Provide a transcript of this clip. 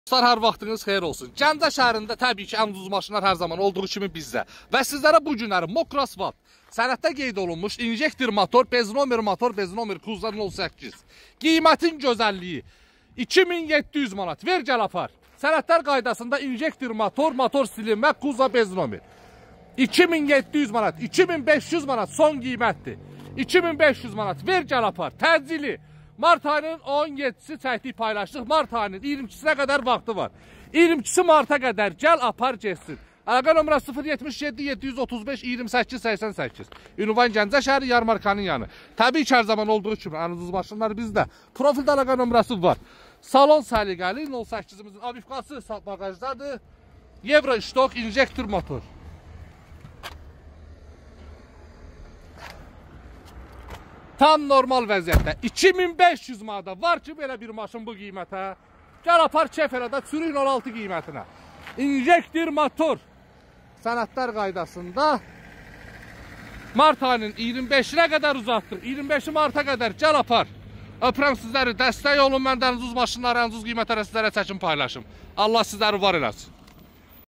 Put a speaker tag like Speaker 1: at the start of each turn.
Speaker 1: Dostlar, hər vaxtınız xeyir olsun. Gəncə şəhərində təbii ki, ən ucuz maşınlar hər zaman olduğu kimi bizdə. Və sizlərə bu günləri Mokrasvat sənəddə qeyd olunmuş injektor motor, beznomer motor, beznomer Cruiser 08. Qiymətin gözəlliyi 2700 manat. Ver gəl apar. Sənədlər qaydasında injektor motor, motor silinmə, Cruiser beznomer. 2700 manat, 2500 manat son qiymətdir. 2500 manat. Ver gəl apar. Təcili. Mart ayının 17-si çəkdik, paylaşdıq. Mart ayının 22-sinə qədər vaxtı var. 22-si Marta qədər gəl, apar, geçsin. Əlaqə nömrəsi 077 735 28 88. Ünvan Gəncə şəhəri, Yarmarkanın yanı. Təbii ki, hər zaman olduğu kimi ən ucuz maşınlar bizdə. Profildə əlaqə nömrəsi var. Salon səliqəli 08-imizin abifqası bagajdadır. Euro ştok injektor motor. Tam normal vəziyyətdə 2500 manada var ki, belə bir maşın bu qiymətə. Gəl apar Çeferədə sürün 16 qiymətinə. İnjektor motor sənədlər qaydasında Mart ayının 25-nə qədər uzatdıq. 25 Marta qədər gəl apar. Öpürəm sizləri, dəstək olun, məndən ucuz maşınları, ən ucuz qiymətlərə sizlərə çəkin paylaşım. Allah sizləri var eləsin.